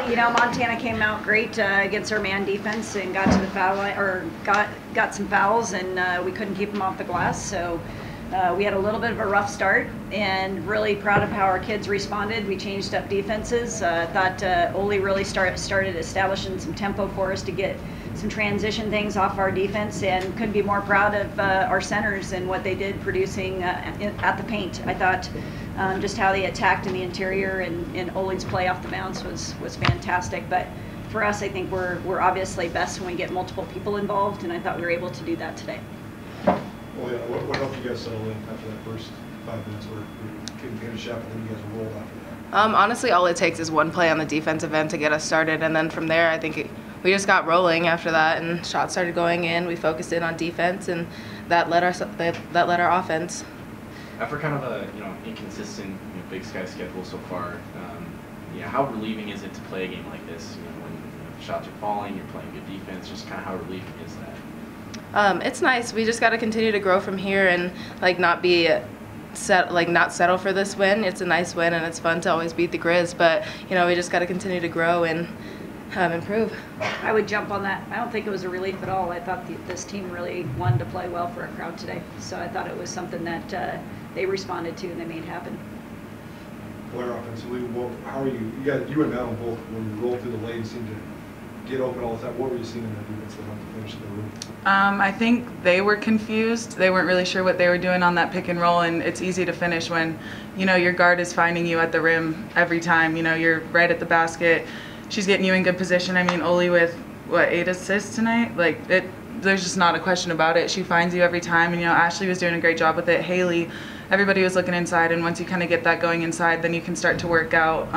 Well, you know, Montana came out great against our man defense and got to the foul line, or got some fouls, and we couldn't keep them off the glass. So we had a little bit of a rough start, and really proud of how our kids responded. We changed up defenses. Thought Oli really started establishing some tempo for us to get some transition things off our defense, and couldn't be more proud of our centers and what they did producing at the paint. I thought just how they attacked in the interior and Oli's play off the bounce was fantastic. But for us, I think we're obviously best when we get multiple people involved, and I thought we were able to do that today. Well, yeah, what helped you guys settle in after that first 5 minutes where you couldn't get a shot, but then you guys rolled after that? Honestly, all it takes is one play on the defensive end to get us started, and then from there, I think we just got rolling after that, and shots started going in. We focused in on defense, and that led our offense. After kind of a inconsistent Big Sky schedule so far, how relieving is it to play a game like this? When shots are falling, you're playing good defense. Just kind of how relieving is that? It's nice. We just got to continue to grow from here and not settle for this win. It's a nice win, and it's fun to always beat the Griz, but we just got to continue to grow and improve. I would jump on that. I don't think it was a relief at all. I thought this team really wanted to play well for a crowd today, so I thought it was something that they responded to and they made happen. Blaire, offensively, how are you? You and Madeline both, when you rolled through the lane, seemed to get open all the time. What were you seeing in that defense that helped to finish the room? I think they were confused. They weren't really sure what they were doing on that pick and roll, and it's easy to finish when your guard is finding you at the rim every time. You're right at the basket. She's getting you in good position. I mean, Oli with, 8 assists tonight? There's just not a question about it. She finds you every time, and Ashley was doing a great job with it. Haley, everybody was looking inside, and once you kind of get that going inside, then you can start to work out.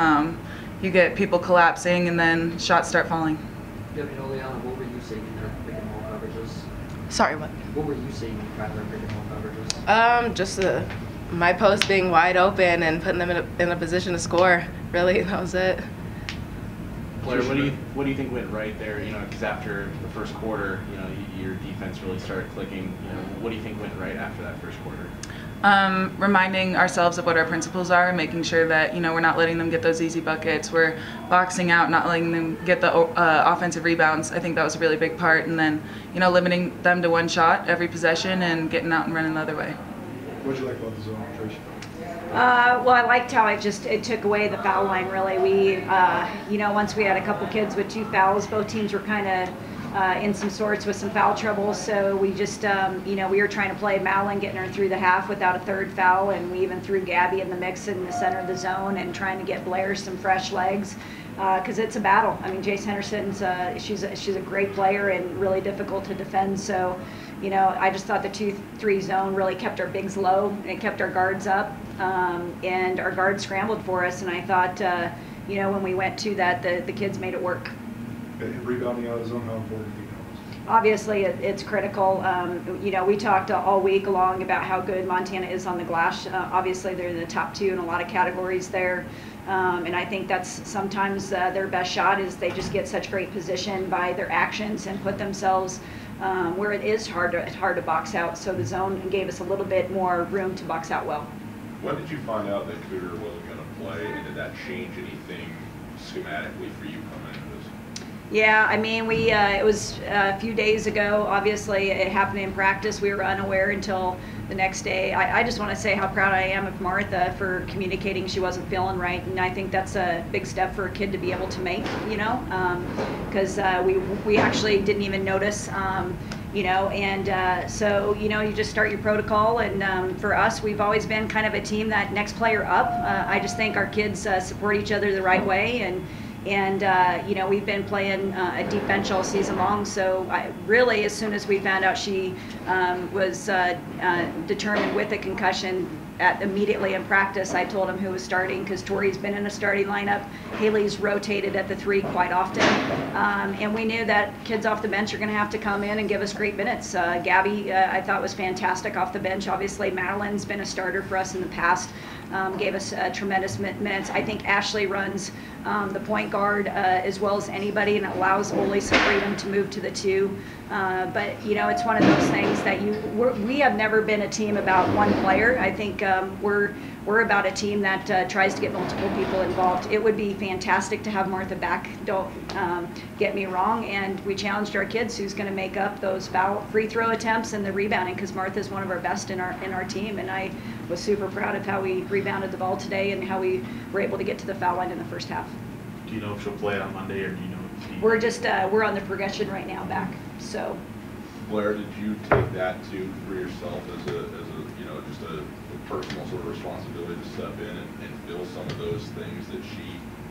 You get people collapsing, and then shots start falling. Oliana, what were you seeing in their pick and roll coverages? Sorry, what? What were you seeing in their pick and roll coverages? Just my post being wide open and putting them in a position to score. Really, that was it. Blaire, what do you think went right there? Because after the first quarter, your defense really started clicking. What do you think went right after that first quarter? Reminding ourselves of what our principles are, and making sure that we're not letting them get those easy buckets. We're boxing out, not letting them get the offensive rebounds. I think that was a really big part, and then limiting them to one shot every possession and getting out and running the other way. What did you like about the zone, Tricia? Well, I liked how it took away the foul line, really. We, once we had a couple kids with 2 fouls, both teams were kind of in some sorts with some foul trouble. So we just, we were trying to play Madeline, getting her through the half without a 3rd foul, and we even threw Gabby in the mix in the center of the zone and trying to get Blaire some fresh legs. Because it's a battle. I mean, Jace Henderson's she's a great player and really difficult to defend. So, I just thought the 2-3 zone really kept our bigs low and it kept our guards up, and our guards scrambled for us. And I thought, when we went to that, the kids made it work. And rebounding out of the zone, how important do you think that was? Obviously, it's critical. We talked all week long about how good Montana is on the glass. Obviously, they're in the top 2 in a lot of categories there. And I think that's sometimes their best shot is they just get such great position by their actions and put themselves where it is hard to box out. So the zone gave us a little bit more room to box out well. When did you find out that Cougar wasn't going to play, and did that change anything schematically for you coming into this? Yeah, I mean, it was a few days ago. Obviously, it happened in practice. We were unaware until the next day. I just want to say how proud I am of Martha for communicating she wasn't feeling right, and I think that's a big step for a kid to be able to make, because we actually didn't even notice, so, you just start your protocol, and for us, we've always been kind of a team that next player up. I just think our kids support each other the right way, and we've been playing a deep bench all season long. So really, as soon as we found out she was determined with a concussion, immediately in practice, I told him who was starting, because Tori's been in a starting lineup. Haley's rotated at the 3 quite often. And we knew that kids off the bench are going to have to come in and give us great minutes. Gabby, I thought, was fantastic off the bench. Obviously, Madeline's been a starter for us in the past. Gave us tremendous minutes. I think Ashley runs the point guard as well as anybody, and it allows Oli some freedom to move to the 2. But it's one of those things that we have never been a team about one player. I think we're about a team that tries to get multiple people involved. It would be fantastic to have Martha back, don't get me wrong, and we challenged our kids who's going to make up those free throw attempts and the rebounding, because Martha's one of our best in our team, and I was super proud of how we rebounded the ball today and how we were able to get to the foul line in the first half. Do you know if she'll play on Monday, or do you know? We're just we're on the progression right now back. So, Blaire, did you take that too for yourself as a you know, just a personal sort of responsibility to step in and fill some of those things that she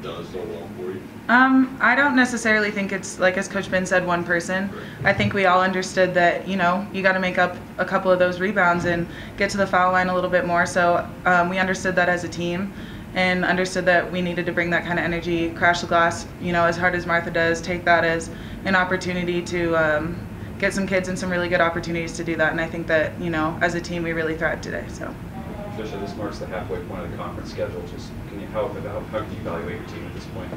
does so well for you? I don't necessarily think it's, like as Coach Ben said, one person. I think we all understood that, you know, you got to make up a couple of those rebounds and get to the foul line a little bit more. So we understood that as a team, and understood that we needed to bring that kind of energy, crash the glass, you know, as hard as Martha does, take that as an opportunity to get some kids in some really good opportunities to do that. And I think that, you know, as a team, we really thrived today. So. Tricia, this marks the halfway point of the conference schedule. Just can you how can you evaluate your team at this point?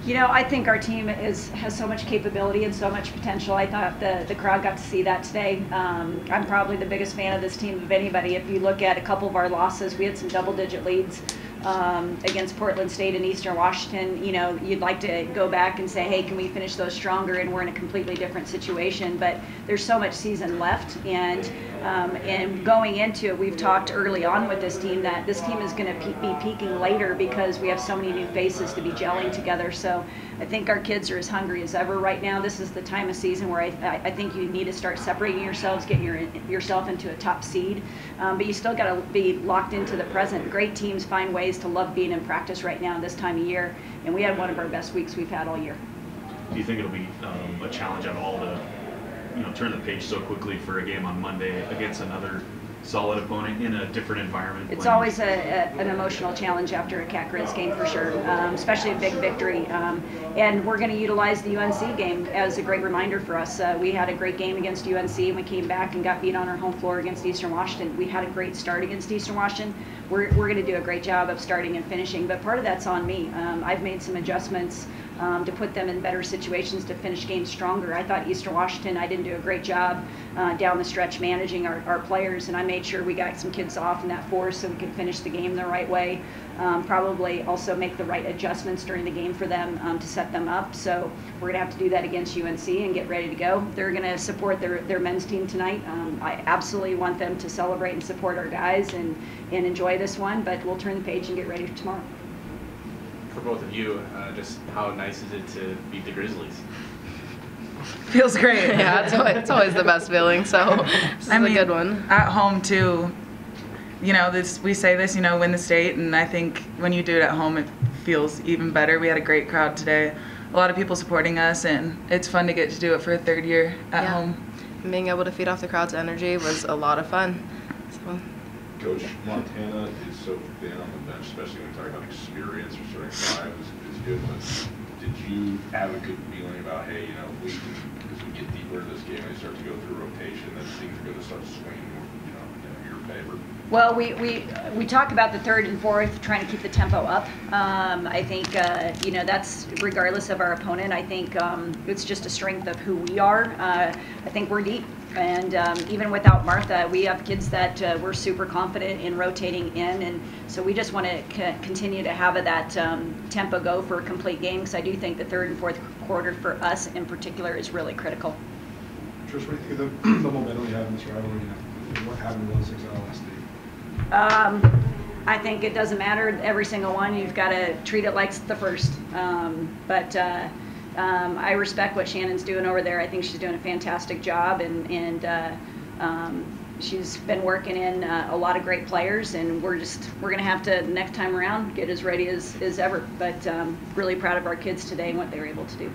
You know, I think our team has so much capability and so much potential. I thought the crowd got to see that today. I'm probably the biggest fan of this team of anybody. If you look at a couple of our losses, we had some double-digit leads against Portland State and Eastern Washington. You know, you'd like to go back and say, hey, can we finish those stronger? And we're in a completely different situation. But there's so much season left, and going into it, we've talked early on with this team that this team is going to be peaking later because we have so many new faces to be gelling together. So I think our kids are as hungry as ever right now. This is the time of season where I think you need to start separating yourselves, getting yourself into a top seed. But you still got to be locked into the present. Great teams find ways to love being in practice right now this time of year, and we had one of our best weeks we've had all year. Do you think it'll be a challenge at all to, you know, turn the page so quickly for a game on Monday against another solid opponent in a different environment? It's always an emotional challenge after a Cat-Griz game for sure, especially a big victory. And we're going to utilize the UNC game as a great reminder for us. We had a great game against UNC, and we came back and got beat on our home floor against Eastern Washington. We had a great start against Eastern Washington. We're going to do a great job of starting and finishing, but part of that's on me. I've made some adjustments to put them in better situations to finish games stronger. I thought Eastern Washington, I didn't do a great job down the stretch managing our players, and I made sure we got some kids off in that force so we could finish the game the right way. Probably also make the right adjustments during the game for them to set them up. So we're going to have to do that against UNC and get ready to go. They're going to support their men's team tonight. I absolutely want them to celebrate and support our guys and enjoy this one, but we'll turn the page and get ready for tomorrow. For both of you, just how nice is it to beat the Grizzlies? Feels great. Yeah, it's always the best feeling. So this is a good one. At home too, you know, we say this, you know, win the state, and I think when you do it at home, it feels even better. We had a great crowd today, a lot of people supporting us, and it's fun to get to do it for a third year at home. And being able to feed off the crowd's energy was a lot of fun. So. Coach, Montana is so thin on the bench, especially when you talk about experience. Or starting five is good. But did you have a good feeling about, hey, you know, as we get deeper into this game and start to go through rotation, that things are going to start swinging, you know, in your favor? Well, we talk about the third and fourth, trying to keep the tempo up. I think, you know, that's regardless of our opponent. I think it's just a strength of who we are. I think we're deep. And even without Martha, we have kids that we're super confident in rotating in. And so we just want to continue to have that tempo go for a complete game, because I do think the third and fourth quarter for us in particular is really critical. Trish, what do you think of the momentum you have in this rivalry? What happened in 1-6 last day? I think it doesn't matter every single one. You've got to treat it like the first. I respect what Shannon's doing over there. I think she's doing a fantastic job, and she's been working in a lot of great players, and we're going to have to, next time around, get as ready as ever. But really proud of our kids today and what they were able to do.